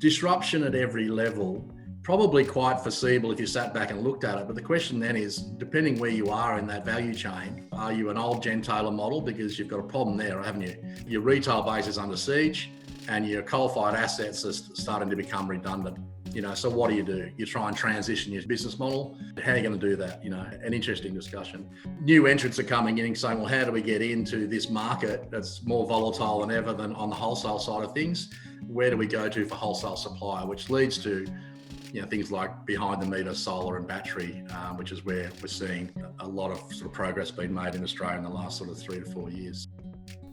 disruption at every level, probably quite foreseeable if you sat back and looked at it. But the question then is, depending where you are in that value chain, are you an old gentailer model because you've got a problem there, haven't you? Your retail base is under siege and your coal-fired assets are starting to become redundant. So what do? You try and transition your business model. How are you going to do that? An interesting discussion. New entrants are coming in and saying, well, how do we get into this market that's more volatile than ever than on the wholesale side of things? Where do we go to for wholesale supply, which leads to things like behind the meter solar and battery, which is where we're seeing a lot of sort of progress being made in Australia in the last sort of 3 to 4 years.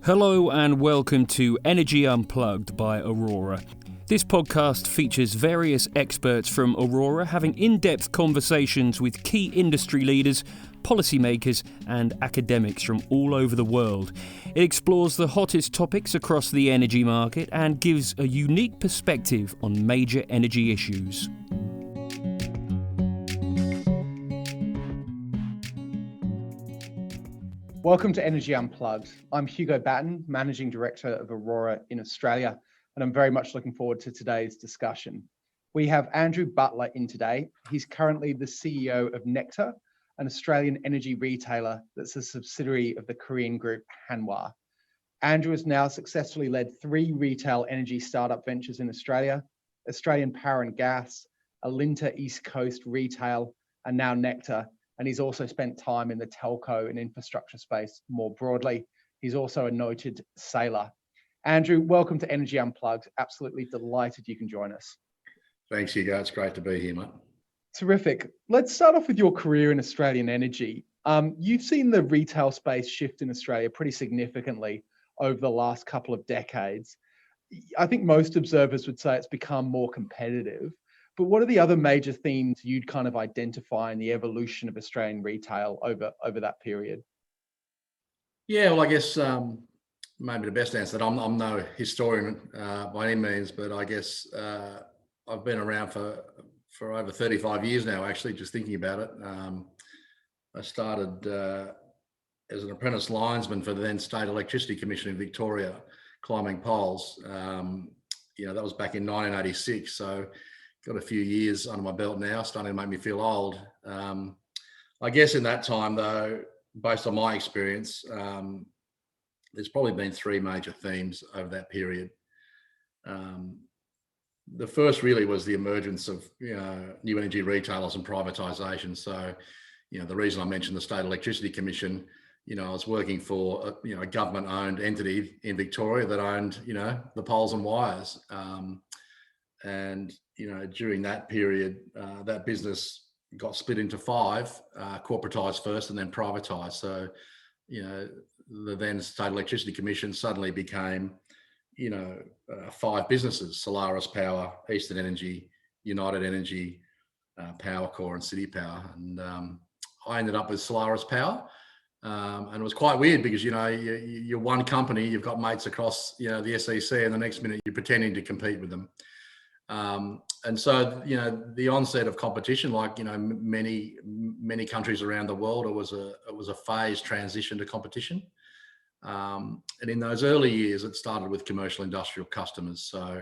Hello and welcome to Energy Unplugged by Aurora. This podcast features various experts from Aurora having in-depth conversations with key industry leaders, policymakers and academics from all over the world. It explores the hottest topics across the energy market and gives a unique perspective on major energy issues. Welcome to Energy Unplugged. I'm Hugo Batten, Managing Director of Aurora in Australia, and I'm very much looking forward to today's discussion. We have Andrew Butler in today. He's currently the CEO of Nectr, an Australian energy retailer that's a subsidiary of the Korean group Hanwha. Andrew has now successfully led 3 retail energy startup ventures in Australia: Australian Power and Gas, Alinta East Coast Retail, and now Nectr. And he's also spent time in the telco and infrastructure space more broadly. He's also a noted sailor. Andrew, welcome to Energy Unplugged. Absolutely delighted you can join us. Thanks, Hugo. It's great to be here, mate. Terrific. Let's start off with your career in Australian energy. You've seen the retail space shift in Australia pretty significantly over the last couple of decades. I think most observers would say it's become more competitive. But what are the other major themes you'd kind of identify in the evolution of Australian retail over that period? Yeah, well, I guess maybe the best answer, I'm no historian by any means, but I guess I've been around for over 35 years now, actually, just thinking about it. I started as an apprentice linesman for the then State Electricity Commission in Victoria, climbing poles. That was back in 1986. So got a few years under my belt now, starting to make me feel old. I guess in that time, though, based on my experience, there's probably been 3 major themes over that period. The first really was the emergence of new energy retailers and privatisation. So, the reason I mentioned the State Electricity Commission, I was working for a government-owned entity in Victoria that owned the poles and wires. And during that period, that business got split into 5, corporatised first and then privatised. So, the then State Electricity Commission suddenly became, 5 businesses: Solaris Power, Eastern Energy, United Energy, Powercore and City Power. And I ended up with Solaris Power. And it was quite weird because, you're one company, you've got mates across, the SEC, and the next minute you're pretending to compete with them. And so, the onset of competition, like, many countries around the world, it was a phased transition to competition. And in those early years, it started with commercial industrial customers. So,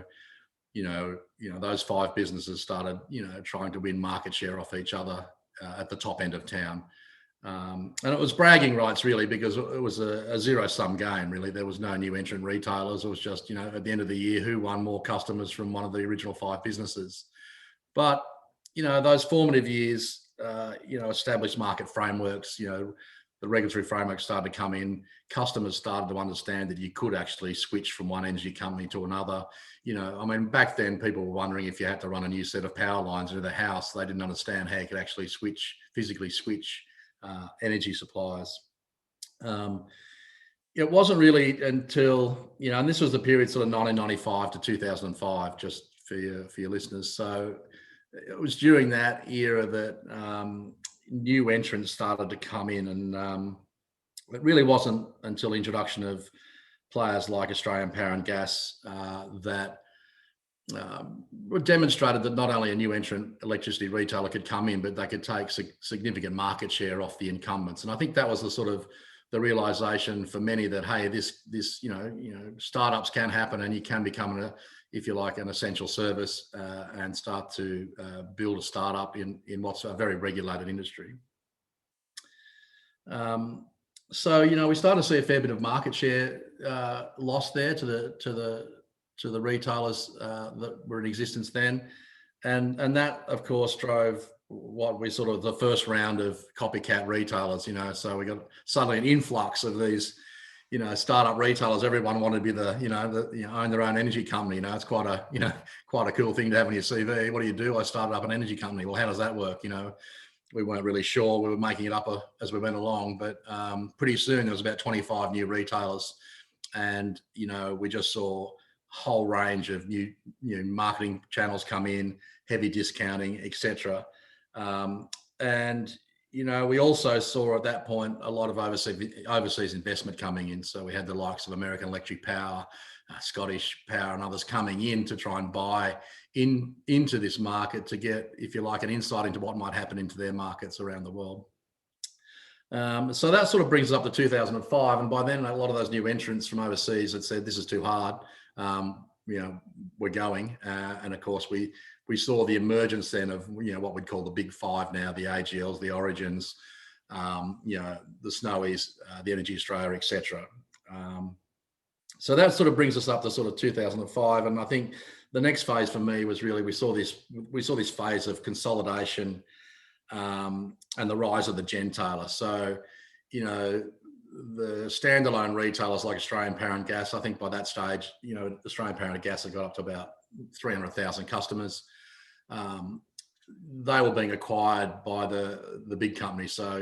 those 5 businesses started, trying to win market share off each other at the top end of town. And it was bragging rights, really, because it was a zero-sum game, really. There was no new entrant retailers. It was just, at the end of the year, who won more customers from one of the original 5 businesses. But, those formative years, established market frameworks, the regulatory framework started to come in. Customers started to understand that you could actually switch from one energy company to another. Back then, people were wondering if you had to run a new set of power lines into the house. They didn't understand how you could actually physically switch energy suppliers. It wasn't really until, and this was the period sort of 1995 to 2005, just for your listeners. So it was during that era that new entrants started to come in, and it really wasn't until the introduction of players like Australian Power and Gas that demonstrated that not only a new entrant electricity retailer could come in, but they could take significant market share off the incumbents. And I think that was the sort of the realization for many that, hey, this startups can happen, and you can become if you like, an essential service, and start to build a startup in what's a very regulated industry. So we started to see a fair bit of market share lost there to the retailers that were in existence then, and that of course drove what we sort of the first round of copycat retailers. So we got suddenly an influx of these startup retailers. Everyone wanted to be own their own energy company. It's quite a cool thing to have on your CV. What do? I started up an energy company. Well, how does that work? We weren't really sure. We were making it up as we went along, but pretty soon there was about 25 new retailers, and we just saw a whole range of new marketing channels come in, heavy discounting, etc. And we also saw at that point a lot of overseas investment coming in. So we had the likes of American Electric Power, Scottish Power, and others coming in to try and buy into this market to get, if you like, an insight into what might happen into their markets around the world. So that sort of brings us up to 2005, and by then a lot of those new entrants from overseas had said, "This is too hard. We're going." And of course, we saw the emergence then of what we'd call the big five now: the AGLs, the Origins, the Snowies, the Energy Australia, etc. So that sort of brings us up to sort of 2005, and I think the next phase for me was really we saw this phase of consolidation and the rise of the gentailer. So the standalone retailers like Australian Power and Gas, I think by that stage, Australian Power and Gas had got up to about 300,000 customers. They were being acquired by the big companies. So,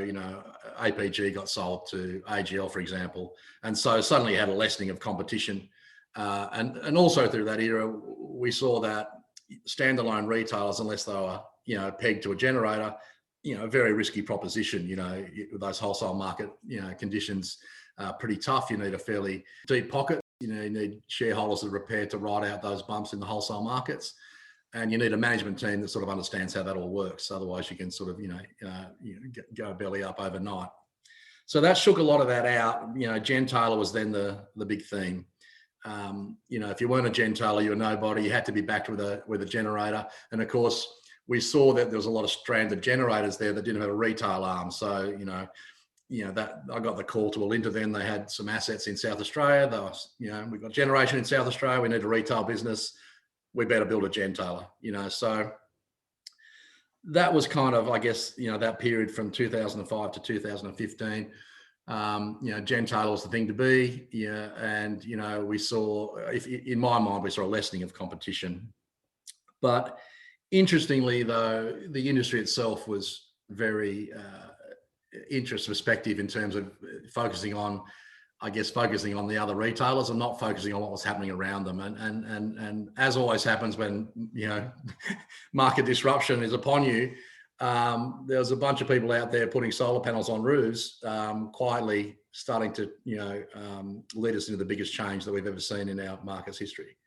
APG got sold to AGL, for example. And so suddenly you had a lessening of competition. And also through that era, we saw that standalone retailers, unless they were, pegged to a generator, very risky proposition, with those wholesale market, conditions pretty tough. You need a fairly deep pocket. You need shareholders that are prepared to ride out those bumps in the wholesale markets. And you need a management team that sort of understands how that all works. Otherwise you can sort of, go belly up overnight. So that shook a lot of that out. Gentailer was then the big theme. If you weren't a gentailer, you were nobody. You had to be backed with a generator. And of course, we saw that there was a lot of stranded generators there that didn't have a retail arm. So, that I got the call to Alinta then. They had some assets in South Australia. We've got generation in South Australia. We need a retail business. We better build a gentailer, So that was kind of, I guess, that period from 2005 to 2015. Gentailer was the thing to be. Yeah. And, we saw, in my mind, we saw a lessening of competition. But interestingly, though, the industry itself was very interest perspective in terms of focusing on the other retailers and not focusing on what was happening around them. And as always happens when, market disruption is upon you, there was a bunch of people out there putting solar panels on roofs, quietly starting to, lead us into the biggest change that we've ever seen in our market's history.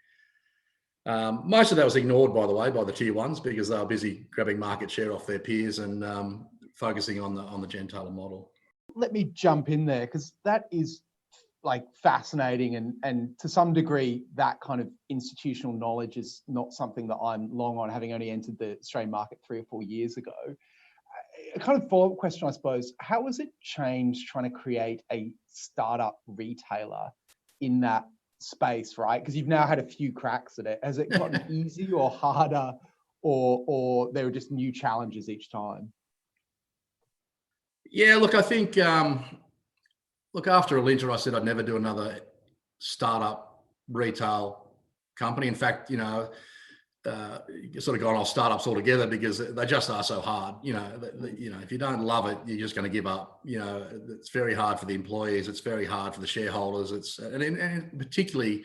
Most of that was ignored, by the way, by the tier ones, because they were busy grabbing market share off their peers and focusing on the gentailer model. Let me jump in there, because that is fascinating, and to some degree that kind of institutional knowledge is not something that I'm long on, having only entered the Australian market 3 or 4 years ago. A kind of follow-up question, I suppose: how has it changed trying to create a startup retailer in that space, right? Because you've now had a few cracks at it. Has it gotten easier or harder, or there are just new challenges each time? Yeah, look, I think after Alinta, I said I'd never do another startup retail company. In fact, sort of gone off startups altogether, because they just are so hard. If you don't love it, you're just going to give up. It's very hard for the employees. It's very hard for the shareholders. And particularly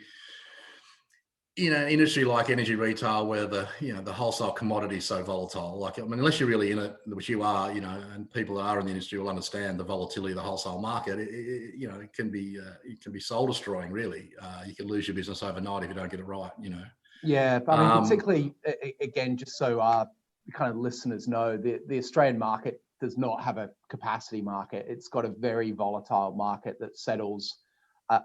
in an industry like energy retail, where the wholesale commodity is so volatile. Unless you're really in it, which you are, and people that are in the industry will understand the volatility of the wholesale market. It can be soul destroying, really. You can lose your business overnight if you don't get it right. Yeah, but I mean, particularly again, just so our kind of listeners know, the Australian market does not have a capacity market. It's got a very volatile market that settles at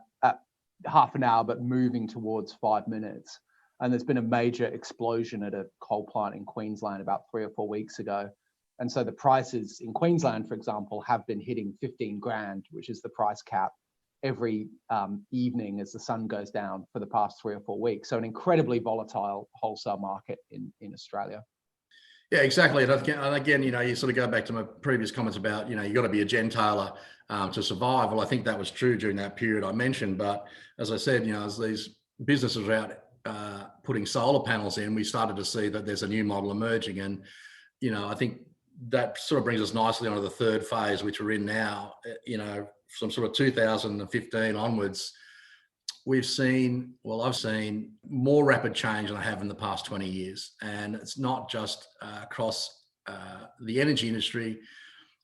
half an hour, but moving towards 5 minutes. And there's been a major explosion at a coal plant in Queensland about 3 or 4 weeks ago. And so the prices in Queensland, for example, have been hitting 15 grand, which is the price cap, every evening as the sun goes down for the past 3 or 4 weeks. So an incredibly volatile wholesale market in Australia. Yeah, exactly. And again, you sort of go back to my previous comments about, you got to be a gentailer to survive. Well, I think that was true during that period I mentioned. But as I said, as these businesses are out putting solar panels in, we started to see that there's a new model emerging. And, I think that sort of brings us nicely onto the third phase, which we're in now. From sort of 2015 onwards, I've seen more rapid change than I have in the past 20 years. And it's not just across the energy industry.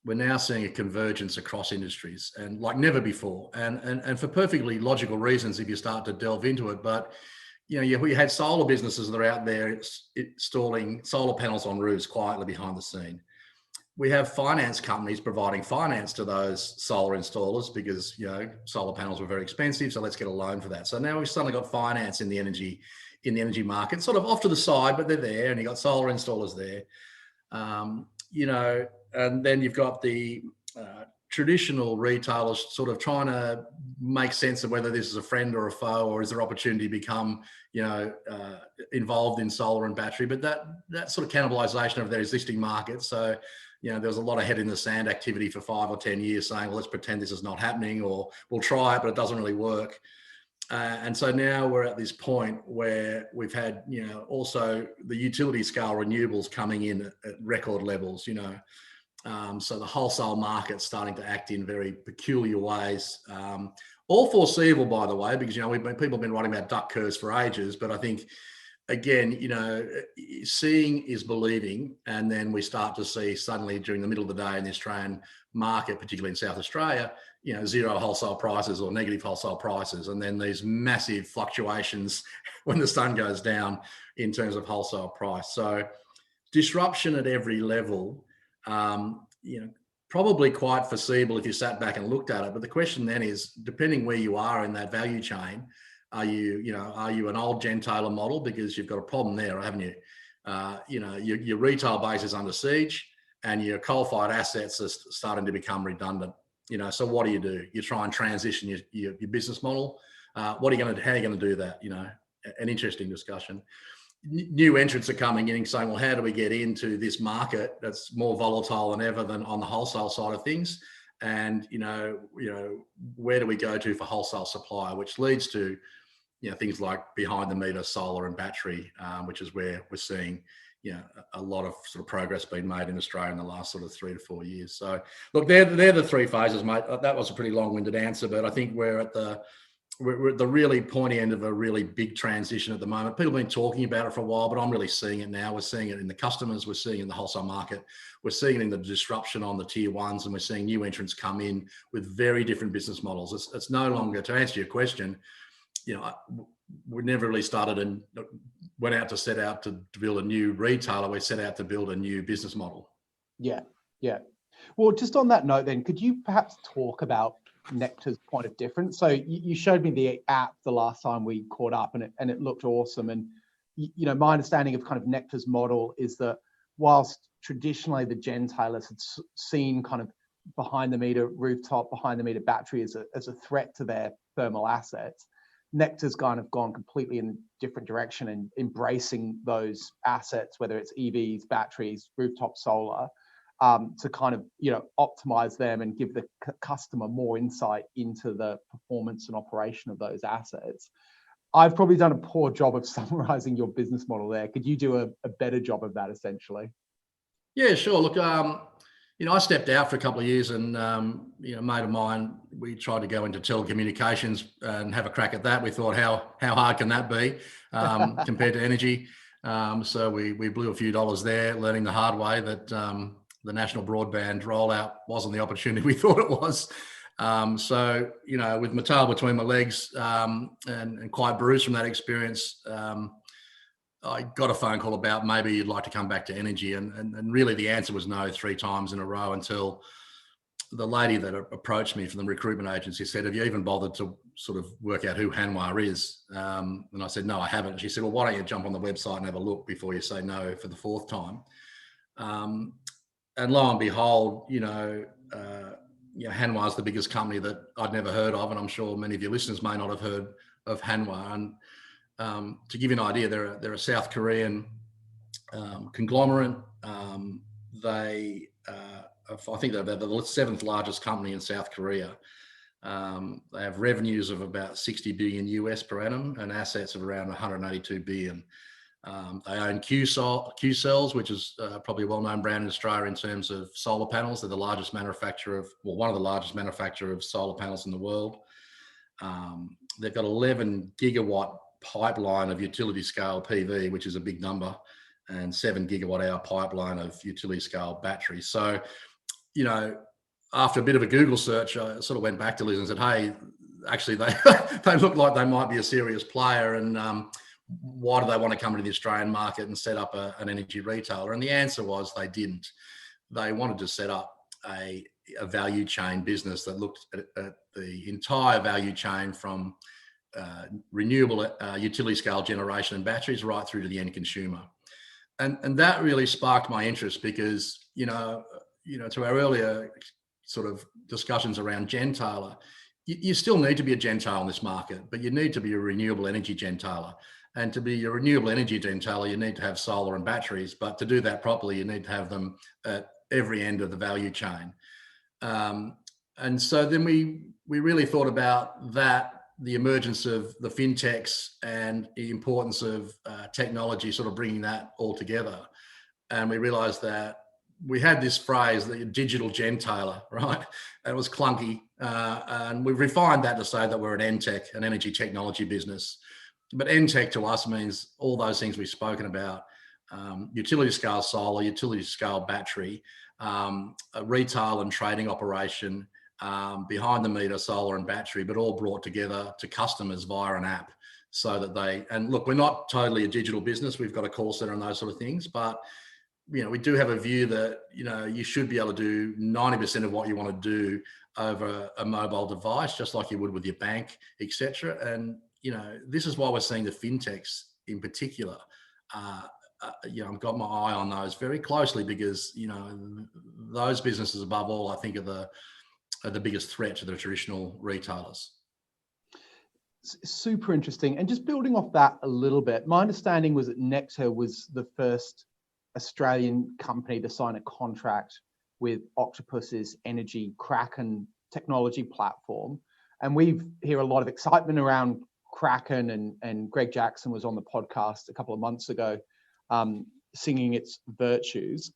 We're now seeing a convergence across industries and like never before. And for perfectly logical reasons, if you start to delve into it. But, we had solar businesses that are out there installing solar panels on roofs quietly behind the scene. We have finance companies providing finance to those solar installers because, solar panels were very expensive. So let's get a loan for that. So now we've suddenly got finance in the energy market, sort of off to the side, but they're there, and you've got solar installers there. And then you've got the traditional retailers sort of trying to make sense of whether this is a friend or a foe, or is there opportunity to become, involved in solar and battery, but that sort of cannibalization of their existing market. So, there was a lot of head in the sand activity for 5 or 10 years saying, well, let's pretend this is not happening, or we'll try it, but it doesn't really work. And so now we're at this point where we've had, also the utility scale renewables coming in at record levels, so the wholesale market's starting to act in very peculiar ways, all foreseeable, by the way, because, people have been writing about duck curves for ages, but I think, again, seeing is believing. And then we start to see suddenly during the middle of the day in the Australian market, particularly in South Australia, zero wholesale prices or negative wholesale prices. And then these massive fluctuations when the sun goes down in terms of wholesale price. So disruption at every level, probably quite foreseeable if you sat back and looked at it. But the question then is, depending where you are in that value chain, are you an old gentailer model because you've got a problem there, haven't you? Your retail base is under siege, and your coal-fired assets are starting to become redundant. So what do? You try and transition your business model. How are you going to do that? An interesting discussion. New entrants are coming in and saying, well, how do we get into this market that's more volatile than ever than on the wholesale side of things? And, where do we go to for wholesale supply, which leads to, things like behind the meter solar and battery, which is where we're seeing, a lot of sort of progress being made in Australia in the last sort of 3 to 4 years. So look, they're the three phases, mate. That was a pretty long-winded answer, but I think we're at the really pointy end of a really big transition at the moment. People have been talking about it for a while, but I'm really seeing it now. We're seeing it in the customers. We're seeing it in the wholesale market. We're seeing it in the disruption on the tier ones, and we're seeing new entrants come in with very different business models. It's no longer, to answer your question, we never really started and went out to set out to build a new retailer. We set out to build a new business model. Yeah. Well, just on that note then, could you perhaps talk about Nectr's point of difference? So you showed me the app the last time we caught up, and it looked awesome. And my understanding of kind of Nectr's model is that whilst traditionally the gentailers had seen kind of behind the meter rooftop, behind the meter battery as a threat to their thermal assets, Nectr's kind of gone completely in a different direction and embracing those assets, whether it's EVs, batteries, rooftop solar, to kind of, optimize them and give the customer more insight into the performance and operation of those assets. I've probably done a poor job of summarizing your business model there. Could you do a better job of that, essentially? Yeah, sure. Look, I stepped out for a couple of years, and a mate of mine, we tried to go into telecommunications and have a crack at that. We thought, how hard can that be compared to energy? So we blew a few dollars there, learning the hard way that the national broadband rollout wasn't the opportunity we thought it was. So, with my tail between my legs and quite bruised from that experience, I got a phone call about maybe you'd like to come back to energy, and really the answer was no 3 times in a row, until the lady that approached me from the recruitment agency said, "Have you even bothered to sort of work out who Hanwha is?" And I said, "No, I haven't." She said, "Well, why don't you jump on the website and have a look before you say no for the 4th time?" And lo and behold, Hanwha is the biggest company that I'd never heard of, and I'm sure many of your listeners may not have heard of Hanwha. And to give you an idea, they're a South Korean conglomerate. I think they're the 7th largest company in South Korea. They have revenues of about 60 billion US per annum and assets of around 182 billion. They own Q-Cells, which is probably a well-known brand in Australia in terms of solar panels. They're the largest manufacturer one of the largest manufacturer of solar panels in the world. They've got 11 gigawatt pipeline of utility scale PV, which is a big number, and 7 gigawatt hour pipeline of utility scale batteries. So, after a bit of a Google search, I sort of went back to Liz and said, "Hey, actually they look like they might be a serious player, and why do they want to come into the Australian market and set up an energy retailer?" And the answer was they didn't. They wanted to set up a value chain business that looked at the entire value chain from renewable utility scale generation and batteries right through to the end consumer. And that really sparked my interest because, to our earlier sort of discussions around gentailer, you still need to be a gentailer in this market, but you need to be a renewable energy gentailer. And to be a renewable energy gentailer, you need to have solar and batteries, but to do that properly, you need to have them at every end of the value chain. And so then we really thought about that, the emergence of the fintechs and the importance of technology sort of bringing that all together. And we realized that we had this phrase, the digital gentailer, right? And it was clunky. And we've refined that to say that we're an NTech, an energy technology business. But NTech to us means all those things we've spoken about: utility scale solar, utility scale battery, a retail and trading operation, behind the meter solar and battery, but all brought together to customers via an app, so that and look, we're not totally a digital business. We've got a call center and those sort of things, but we do have a view that, you should be able to do 90% of what you want to do over a mobile device, just like you would with your bank, etc. And, this is why we're seeing the fintechs in particular. I've got my eye on those very closely because, those businesses above all, I think are the biggest threat to the traditional retailers. Super interesting. And just building off that a little bit, my understanding was that Nectr was the first Australian company to sign a contract with Octopus's energy Kraken technology platform. And we hear a lot of excitement around Kraken, and Greg Jackson was on the podcast a couple of months ago singing its virtues.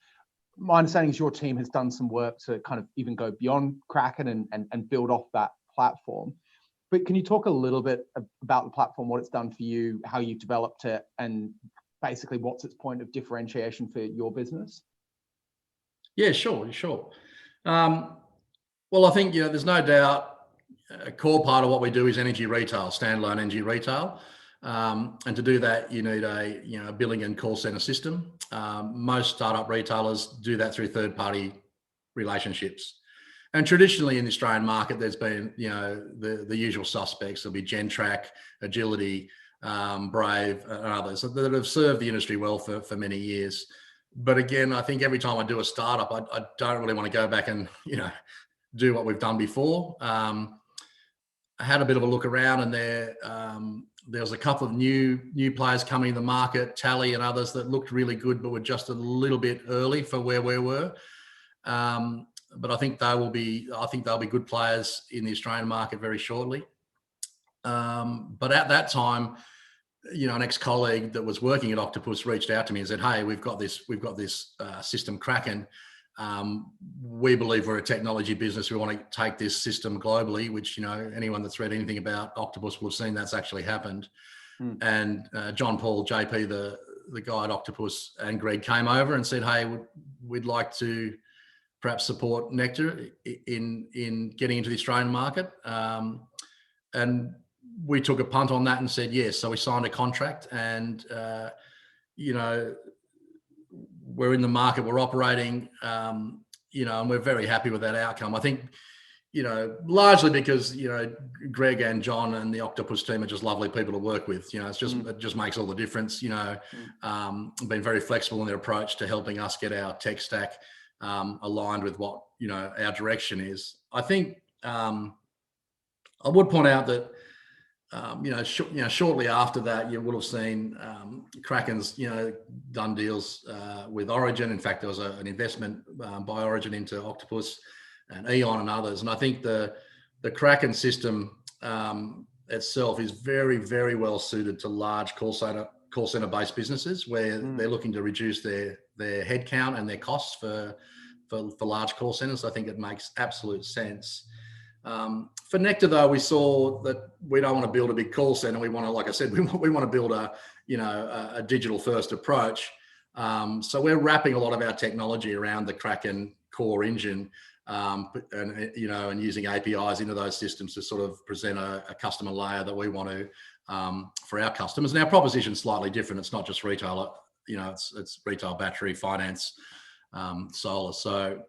My understanding is your team has done some work to kind of even go beyond Kraken and build off that platform. But can you talk a little bit about the platform, what it's done for you, how you developed it, and basically what's its point of differentiation for your business? Yeah, sure. Well, I think, there's no doubt a core part of what we do is energy retail, standalone energy retail. And to do that, you need a billing and call center system. Most startup retailers do that through third-party relationships. And traditionally in the Australian market, there's been, the usual suspects. There'll be Gentrack, Agility, Brave, and others that have served the industry well for many years. But again, I think every time I do a startup, I don't really want to go back and, do what we've done before. I had a bit of a look around, and there was a couple of new players coming to the market, Tally and others, that looked really good, but were just a little bit early for where we were. But I think they'll be good players in the Australian market very shortly. But at that time, an ex-colleague that was working at Octopus reached out to me and said, "Hey, we've got this system Kraken. We believe we're a technology business. We want to take this system globally," which, anyone that's read anything about Octopus will have seen that's actually happened. And John Paul, JP, the guy at Octopus, and Greg came over and said, "Hey, we'd like to perhaps support Nectr in getting into the Australian market." And we took a punt on that and said yes. So we signed a contract, and we're in the market, we're operating, and we're very happy with that outcome. I think, largely because, Greg and John and the Octopus team are just lovely people to work with. It just makes all the difference, been very flexible in their approach to helping us get our tech stack aligned with what, our direction is. I think I would point out that, shortly after that, you would have seen Kraken's, done deals with Origin. In fact, there was an investment by Origin into Octopus and Eon and others. And I think the Kraken system itself is very, very well suited to large call center based businesses where they're looking to reduce their headcount and their costs for large call centers. I think it makes absolute sense. For Nectr, though, we saw that we don't want to build a big call center. We want to, like I said, we want to build a digital first approach. So we're wrapping a lot of our technology around the Kraken core engine, and using APIs into those systems to sort of present a customer layer that we want to for our customers. And our proposition is slightly different. It's not just retail, it's retail, battery, finance, solar. So,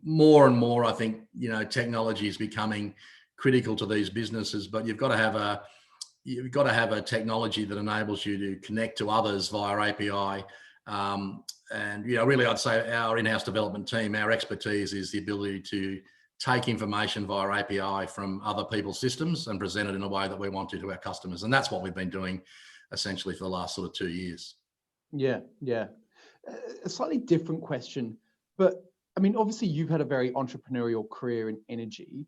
more and more, I think, technology is becoming critical to these businesses, but you've got to have a technology that enables you to connect to others via API. And, really, I'd say our in-house development team, our expertise is the ability to take information via API from other people's systems and present it in a way that we want to our customers. And that's what we've been doing essentially for the last sort of 2 years. Yeah. A slightly different question, but I mean, obviously you've had a very entrepreneurial career in energy.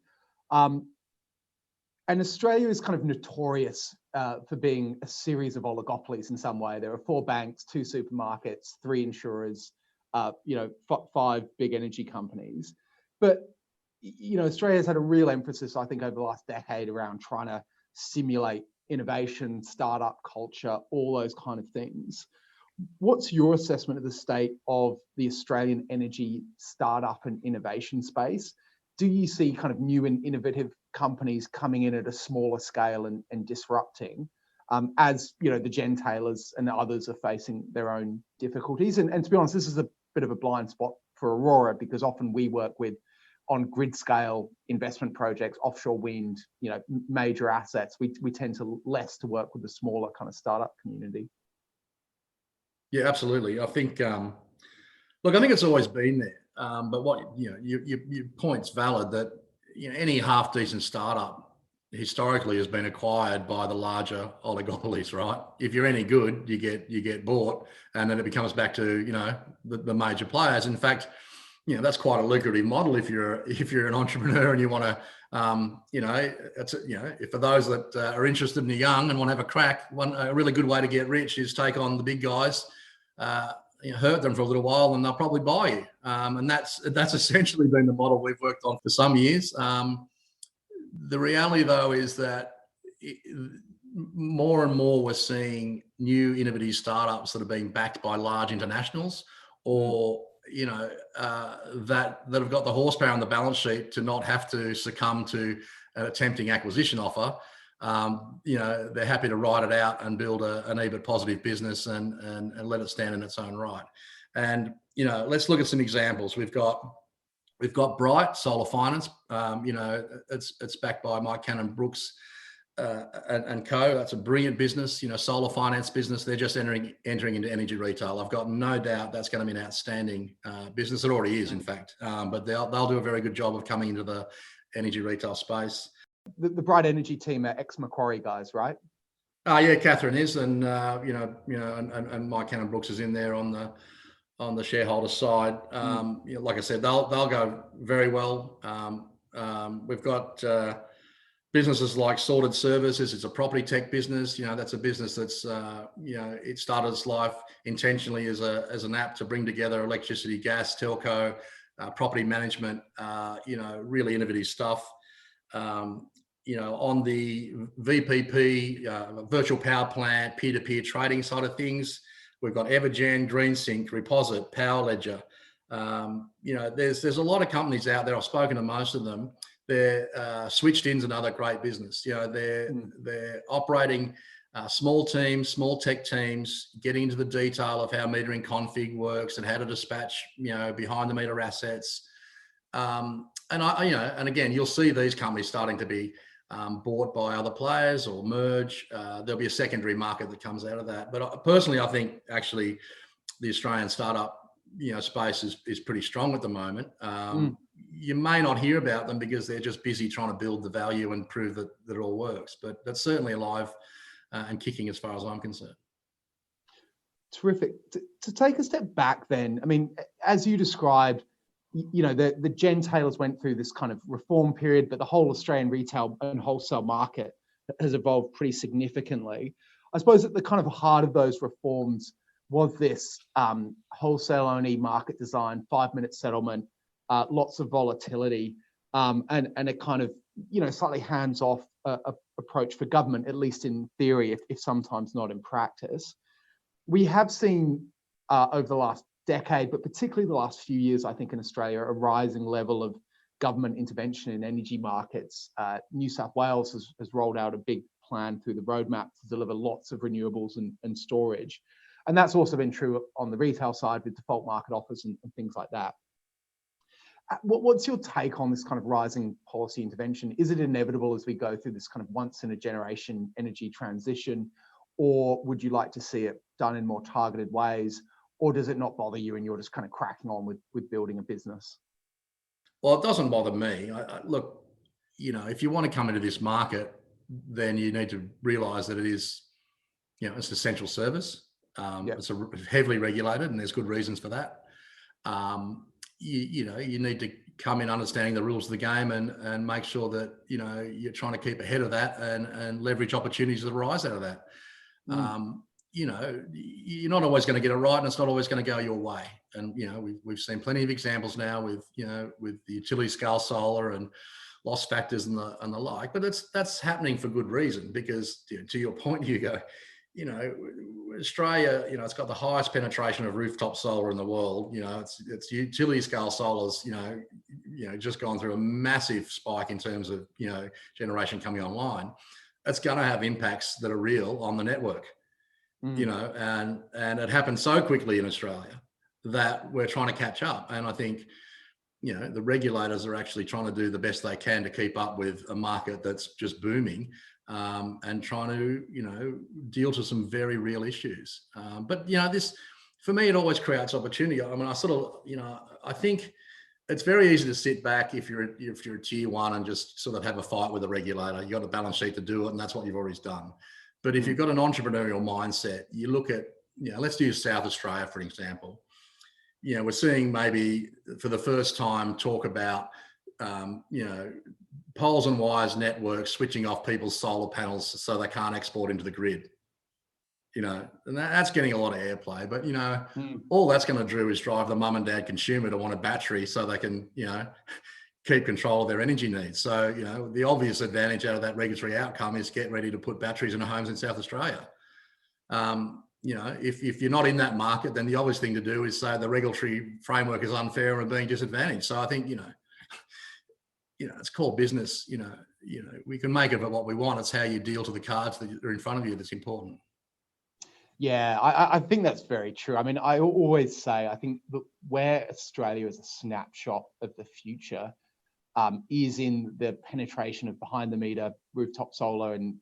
And Australia is kind of notorious for being a series of oligopolies in some way. There are 4 banks, 2 supermarkets, 3 insurers, 5 big energy companies. But, Australia's had a real emphasis, I think, over the last decade around trying to stimulate innovation, startup culture, all those kind of things. What's your assessment of the state of the Australian energy startup and innovation space? Do you see kind of new and innovative companies coming in at a smaller scale and disrupting as, the gentailers and others are facing their own difficulties? And to be honest, this is a bit of a blind spot for Aurora because often we work with on grid scale investment projects, offshore wind, major assets. We tend to less to work with the smaller kind of startup community. Yeah, absolutely. I think, I think it's always been there. But what, your point's valid that, any half decent startup historically has been acquired by the larger oligopolies, right? If you're any good, you get bought, and then it becomes back to, the major players. In fact, that's quite a lucrative model if you're an entrepreneur and you want to, if for those that are interested and are young and want to have a crack, a really good way to get rich is take on the big guys, hurt them for a little while, and they'll probably buy you. And that's essentially been the model we've worked on for some years. The reality, though, is that more and more we're seeing new innovative startups that are being backed by large internationals, or that have got the horsepower on the balance sheet to not have to succumb to an tempting acquisition offer. They're happy to ride it out and build an EBIT positive business and let it stand in its own right. And let's look at some examples. We've got Bright Solar Finance. It's backed by Mike Cannon Brooks and co. That's a brilliant business. Solar finance business. They're just entering into energy retail. I've got no doubt that's going to be an outstanding business. It already is, in fact. But they'll do a very good job of coming into the energy retail space. The Bright Energy team are ex-Macquarie guys, right? Yeah, Catherine is, and and Mike Cannon Brooks is in there on the shareholder side. Like I said, they'll go very well. We've got businesses like Sorted Services. It's a property tech business. That's a business that's it started its life intentionally as an app to bring together electricity, gas, telco, property management. Really innovative stuff. On the VPP, virtual power plant, peer-to-peer trading side of things, we've got Evergen, GreenSync, Reposit, Power Ledger. There's a lot of companies out there. I've spoken to most of them. They're Switched In's another great business. They're operating small teams, small tech teams, getting into the detail of how metering config works and how to dispatch, behind the meter assets. And again, you'll see these companies starting to be bought by other players or merge. There'll be a secondary market that comes out of that. But personally, I think actually the Australian startup, space is pretty strong at the moment. You may not hear about them because they're just busy trying to build the value and prove that it all works. But that's certainly alive and kicking as far as I'm concerned. Terrific. To take a step back then, I mean, as you described, the gentailers went through this kind of reform period, but the whole Australian retail and wholesale market has evolved pretty significantly. I suppose at the kind of heart of those reforms was this wholesale-only market design, 5-minute settlement, lots of volatility, and a kind of, slightly hands-off approach for government, at least in theory, if sometimes not in practice. We have seen over the last decade, but particularly the last few years, I think in Australia, a rising level of government intervention in energy markets. New South Wales has rolled out a big plan through the roadmap to deliver lots of renewables and storage. And that's also been true on the retail side with default market offers and things like that. What's your take on this kind of rising policy intervention? Is it inevitable as we go through this kind of once in a generation energy transition, or would you like to see it done in more targeted ways, or does it not bother you and you're just kind of cracking on with building a business? Well, it doesn't bother me. Look, if you want to come into this market, then you need to realise that it is, it's an essential service. It's heavily regulated, and there's good reasons for that. You need to come in understanding the rules of the game and make sure that you're trying to keep ahead of that and leverage opportunities that arise out of that. You're not always going to get it right, and it's not always going to go your way. And we've seen plenty of examples now with the utility scale solar and loss factors and the like. But that's happening for good reason, because to your point, Hugo, Australia, it's got the highest penetration of rooftop solar in the world. It's utility scale solar's, just gone through a massive spike in terms of, generation coming online. It's going to have impacts that are real on the network, and it happened so quickly in Australia that we're trying to catch up. And I think, the regulators are actually trying to do the best they can to keep up with a market that's just booming. And trying to, deal to some very real issues. But this, for me, it always creates opportunity. I mean, I think it's very easy to sit back if you're a tier one and just sort of have a fight with a regulator. You got a balance sheet to do it, and that's what you've always done. But if you've got an entrepreneurial mindset, you look at, let's use South Australia, for example. We're seeing maybe for the first time talk about, poles and wires networks switching off people's solar panels so they can't export into the grid. And that's getting a lot of airplay. But, all that's going to do is drive the mum and dad consumer to want a battery so they can, keep control of their energy needs. So, the obvious advantage out of that regulatory outcome is get ready to put batteries in homes in South Australia. If you're not in that market, then the obvious thing to do is say the regulatory framework is unfair and being disadvantaged. So I think, it's called business. We can make of it what we want. It's how you deal to the cards that are in front of you that's important. Yeah, I think that's very true. I mean, I always say, I think where Australia is a snapshot of the future is in the penetration of behind the meter rooftop solar and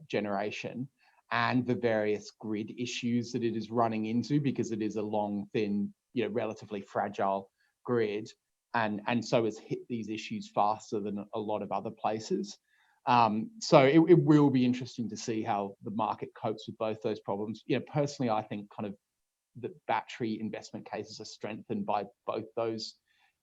generation, and the various grid issues that it is running into, because it is a long, thin, relatively fragile grid. And so has hit these issues faster than a lot of other places. So it will be interesting to see how the market copes with both those problems. Personally, I think kind of the battery investment cases are strengthened by both those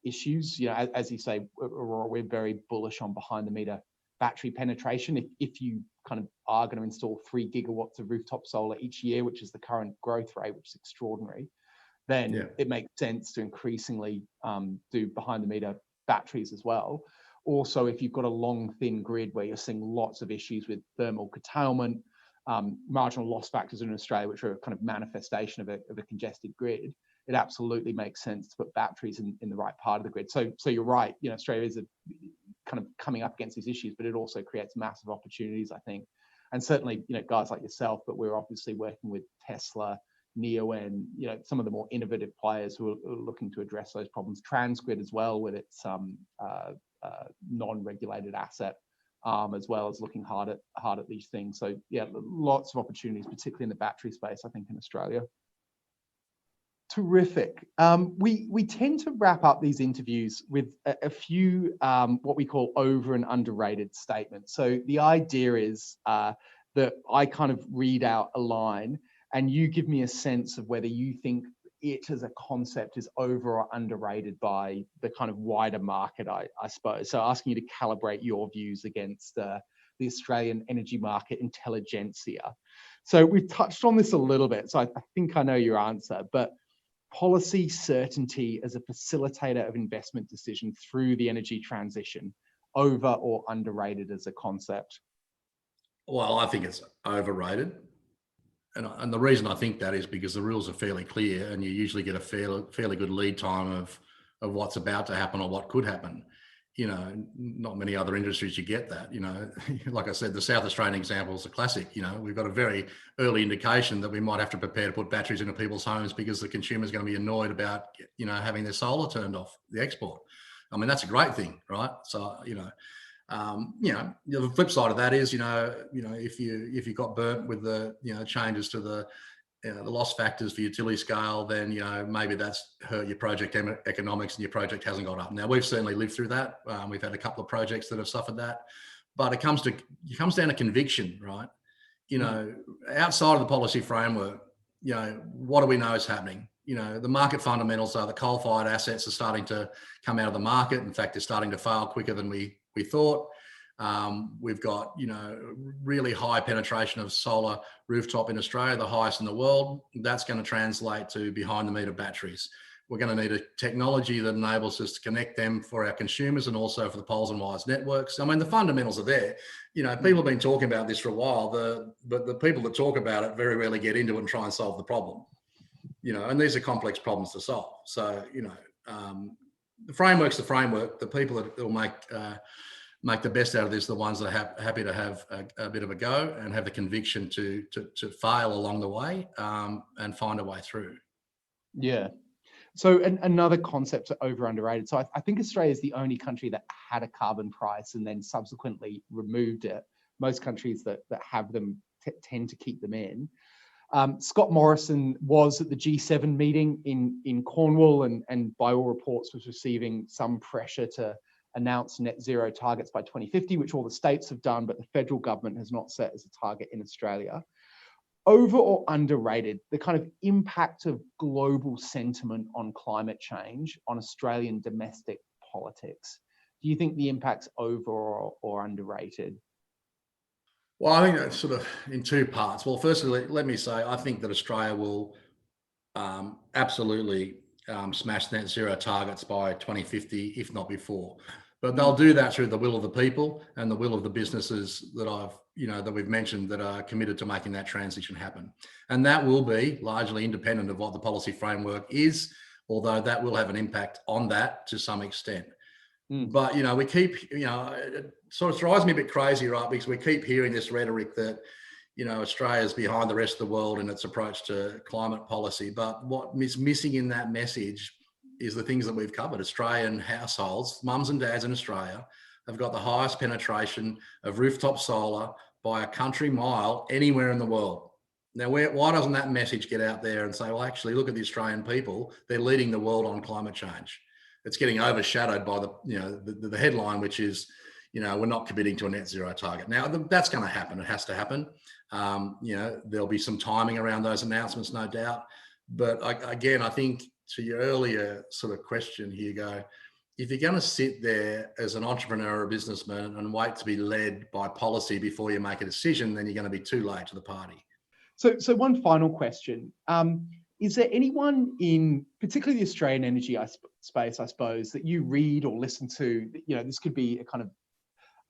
issues. As you say, Aurora, we're very bullish on behind the meter battery penetration. If you kind of are going to install 3 gigawatts of rooftop solar each year, which is the current growth rate, which is extraordinary, then it makes sense to increasingly do behind the meter batteries as well. Also, if you've got a long, thin grid where you're seeing lots of issues with thermal curtailment, marginal loss factors in Australia, which are a kind of manifestation of a congested grid, it absolutely makes sense to put batteries in the right part of the grid. So you're right, Australia is kind of coming up against these issues, but it also creates massive opportunities, I think. and certainly, guys like yourself, but we're obviously working with Tesla, Neoen, some of the more innovative players who are looking to address those problems. Transgrid as well, with its non-regulated asset as well, as looking hard at these things. So yeah, lots of opportunities, particularly in the battery space, I think, in Australia. Terrific. We tend to wrap up these interviews with a few what we call over and underrated statements. So the idea is that I kind of read out a line and you give me a sense of whether you think it as a concept is over or underrated by the kind of wider market, I suppose. So asking you to calibrate your views against the Australian energy market intelligentsia. So we've touched on this a little bit, so I think I know your answer, but policy certainty as a facilitator of investment decision through the energy transition, over or underrated as a concept? Well, I think it's overrated. And the reason I think that is because the rules are fairly clear and you usually get a fairly good lead time of what's about to happen or what could happen. Not many other industries you get that. Like I said, the South Australian example is a classic. We've got a very early indication that we might have to prepare to put batteries into people's homes because the consumer is going to be annoyed about, having their solar turned off, the export. I mean, that's a great thing, right? So, the flip side of that is, if you got burnt with the, changes to the loss factors for utility scale, then, maybe that's hurt your project economics and your project hasn't got up. Now, we've certainly lived through that. We've had a couple of projects that have suffered that, but it comes down to conviction, right? Outside of the policy framework, what do we know is happening? The market fundamentals are the coal-fired assets are starting to come out of the market. In fact, they're starting to fail quicker than we thought. We've got, really high penetration of solar rooftop in Australia, the highest in the world. That's going to translate to behind the meter batteries. We're going to need a technology that enables us to connect them for our consumers and also for the poles and wires networks. I mean, the fundamentals are there. People have been talking about this for a while, but the people that talk about it very rarely get into it and try and solve the problem. And these are complex problems to solve. So, the framework's the framework. The people that will make the best out of this, the ones that are happy to have a bit of a go and have the conviction to fail along the way and find a way through. Yeah. So another concept over underrated. So I think Australia is the only country that had a carbon price and then subsequently removed it. Most countries that have them tend to keep them in. Scott Morrison was at the G7 meeting in Cornwall and by all reports was receiving some pressure to announce net zero targets by 2050, which all the states have done, but the federal government has not set as a target in Australia. Over or underrated, the kind of impact of global sentiment on climate change on Australian domestic politics? Do you think the impact's over or underrated? Well, I think that's sort of in two parts. Well, firstly, let me say, I think that Australia will absolutely smash net zero targets by 2050, if not before. But they'll do that through the will of the people and the will of the businesses that we've mentioned that are committed to making that transition happen. And that will be largely independent of what the policy framework is, although that will have an impact on that to some extent. But, we keep, it sort of drives me a bit crazy, right? Because we keep hearing this rhetoric that, Australia's behind the rest of the world in its approach to climate policy. But what is missing in that message is the things that we've covered. Australian households, mums and dads in Australia, have got the highest penetration of rooftop solar by a country mile anywhere in the world. Now, why doesn't that message get out there and say, well, actually, look at the Australian people, they're leading the world on climate change. It's getting overshadowed by the headline, which is, we're not committing to a net zero target. Now, that's going to happen. It has to happen. There'll be some timing around those announcements, no doubt. But again, I think to your earlier sort of question, Hugo, if you're going to sit there as an entrepreneur or a businessman and wait to be led by policy before you make a decision, then you're going to be too late to the party. So one final question. Is there anyone in particularly the Australian energy space, I suppose, that you read or listen to, this could be a kind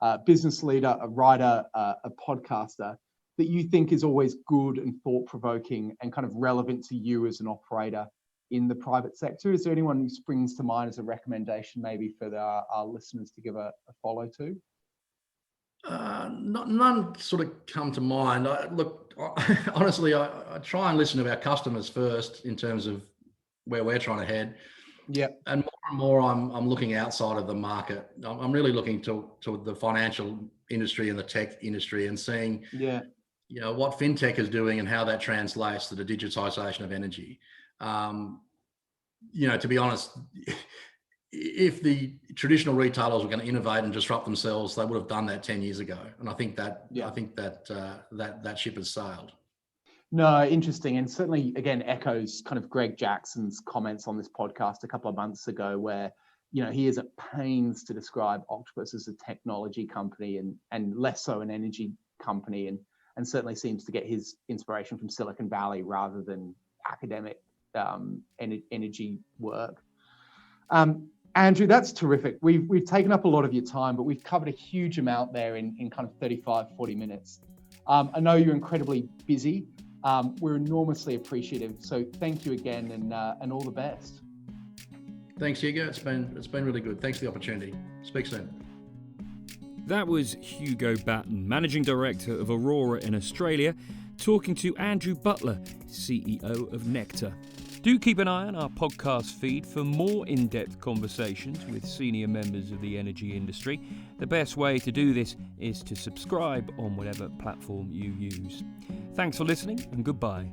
of business leader, a writer, a podcaster, that you think is always good and thought-provoking and kind of relevant to you as an operator in the private sector? Is there anyone who springs to mind as a recommendation maybe for our listeners to give a follow to? None sort of come to mind. Honestly, I try and listen to our customers first in terms of where we're trying to head. Yeah. And more, I'm looking outside of the market. I'm really looking to the financial industry and the tech industry and seeing, what fintech is doing and how that translates to the digitization of energy. To be honest, if the traditional retailers were going to innovate and disrupt themselves, they would have done that 10 years ago. And I think that that ship has sailed. No, interesting. And certainly, again, echoes kind of Greg Jackson's comments on this podcast a couple of months ago, where, he is at pains to describe Octopus as a technology company and less so an energy company, and certainly seems to get his inspiration from Silicon Valley rather than academic energy work. Andrew, that's terrific. We've taken up a lot of your time, but we've covered a huge amount there in kind of 35, 40 minutes. I know you're incredibly busy. We're enormously appreciative. So thank you again, and all the best. Thanks, Hugo. It's been really good. Thanks for the opportunity. Speak soon. That was Hugo Batten, Managing Director of Aurora in Australia, talking to Andrew Butler, CEO of Nectr. Do keep an eye on our podcast feed for more in-depth conversations with senior members of the energy industry. The best way to do this is to subscribe on whatever platform you use. Thanks for listening, and goodbye.